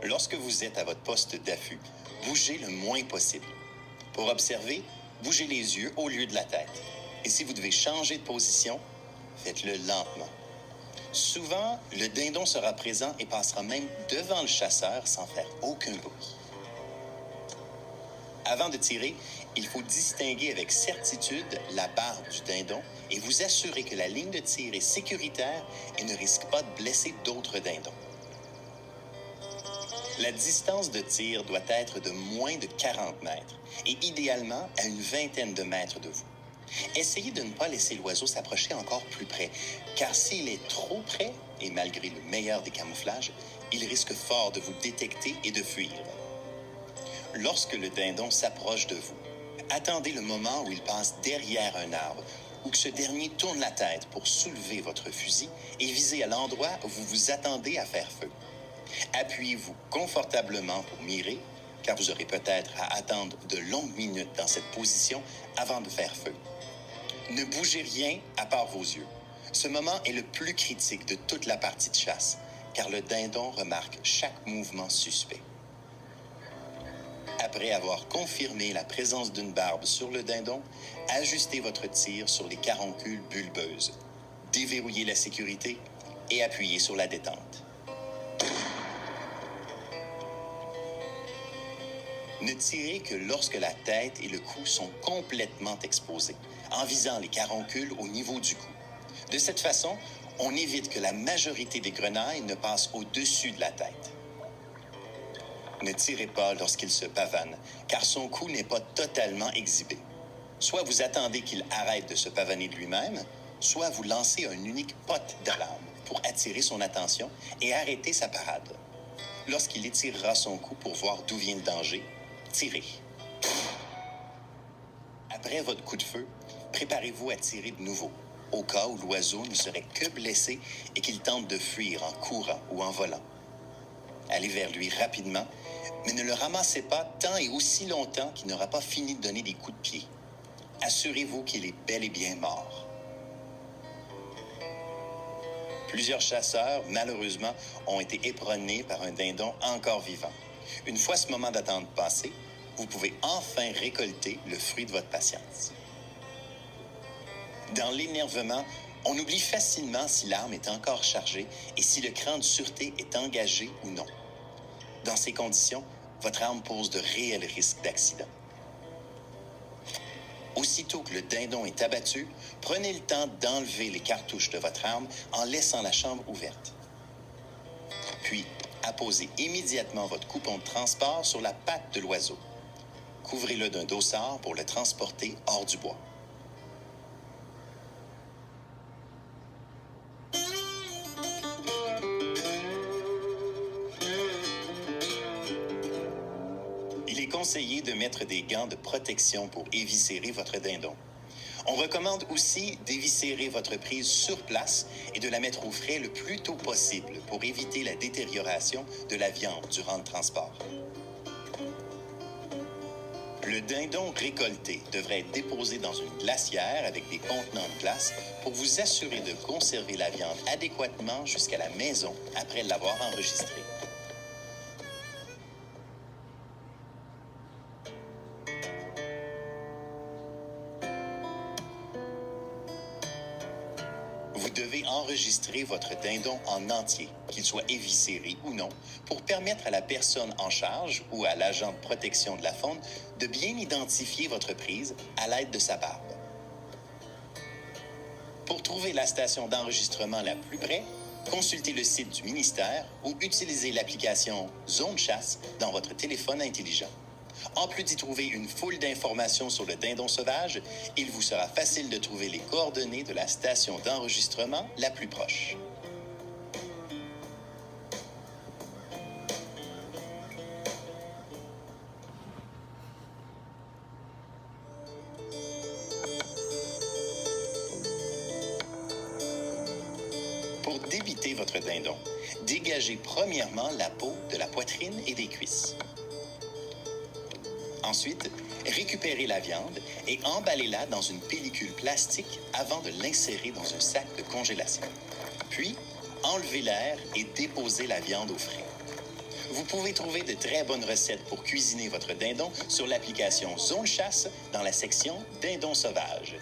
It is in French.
Lorsque vous êtes à votre poste d'affût, bougez le moins possible. Pour observer, bougez les yeux au lieu de la tête. Et si vous devez changer de position, faites-le lentement. Souvent, le dindon sera présent et passera même devant le chasseur sans faire aucun bruit. Avant de tirer, il faut distinguer avec certitude la barbe du dindon et vous assurer que la ligne de tir est sécuritaire et ne risque pas de blesser d'autres dindons. La distance de tir doit être de moins de 40 mètres et idéalement à une vingtaine de mètres de vous. Essayez de ne pas laisser l'oiseau s'approcher encore plus près, car s'il est trop près, et malgré le meilleur des camouflages, il risque fort de vous détecter et de fuir. Lorsque le dindon s'approche de vous, attendez le moment où il passe derrière un arbre ou que ce dernier tourne la tête pour soulever votre fusil et viser à l'endroit où vous vous attendez à faire feu. Appuyez-vous confortablement pour mirer, car vous aurez peut-être à attendre de longues minutes dans cette position avant de faire feu. Ne bougez rien à part vos yeux. Ce moment est le plus critique de toute la partie de chasse, car le dindon remarque chaque mouvement suspect. Après avoir confirmé la présence d'une barbe sur le dindon, ajustez votre tir sur les caroncules bulbeuses. Déverrouillez la sécurité et appuyez sur la détente. Ne tirez que lorsque la tête et le cou sont complètement exposés, en visant les caroncules au niveau du cou. De cette façon, on évite que la majorité des grenailles ne passent au-dessus de la tête. Ne tirez pas lorsqu'il se pavane, car son cou n'est pas totalement exhibé. Soit vous attendez qu'il arrête de se pavaner de lui-même, soit vous lancez un unique pote d'alarme pour attirer son attention et arrêter sa parade. Lorsqu'il étirera son cou pour voir d'où vient le danger, tirez. Après votre coup de feu, préparez-vous à tirer de nouveau, au cas où l'oiseau ne serait que blessé et qu'il tente de fuir en courant ou en volant. Allez vers lui rapidement, mais ne le ramassez pas tant et aussi longtemps qu'il n'aura pas fini de donner des coups de pied. Assurez-vous qu'il est bel et bien mort. Plusieurs chasseurs, malheureusement, ont été éperonnés par un dindon encore vivant. Une fois ce moment d'attente passé, vous pouvez enfin récolter le fruit de votre patience. Dans l'énervement, on oublie facilement si l'arme est encore chargée et si le cran de sûreté est engagé ou non. Dans ces conditions, votre arme pose de réels risques d'accident. Aussitôt que le dindon est abattu, prenez le temps d'enlever les cartouches de votre arme en laissant la chambre ouverte. Puis, apposez immédiatement votre coupon de transport sur la patte de l'oiseau. Couvrez-le d'un dossard pour le transporter hors du bois. Il est conseillé de mettre des gants de protection pour éviscérer votre dindon. On recommande aussi d'éviscérer votre prise sur place et de la mettre au frais le plus tôt possible pour éviter la détérioration de la viande durant le transport. Le dindon récolté devrait être déposé dans une glacière avec des contenants de glace pour vous assurer de conserver la viande adéquatement jusqu'à la maison après l'avoir enregistré. Vous devez enregistrer votre dindon en entier, qu'il soit éviscéré ou non, pour permettre à la personne en charge ou à l'agent de protection de la faune de bien identifier votre prise à l'aide de sa barbe. Pour trouver la station d'enregistrement la plus près, consultez le site du ministère ou utilisez l'application Zone Chasse dans votre téléphone intelligent. En plus d'y trouver une foule d'informations sur le dindon sauvage, il vous sera facile de trouver les coordonnées de la station d'enregistrement la plus proche. Pour débiter votre dindon, dégagez premièrement la peau de la poitrine et des cuisses. Ensuite, Récupérez la viande et emballez-la dans une pellicule plastique avant de l'insérer dans un sac de congélation. Puis, enlevez l'air et déposez la viande au frais. Vous pouvez trouver de très bonnes recettes pour cuisiner votre dindon sur l'application Zone Chasse dans la section Dindon sauvage.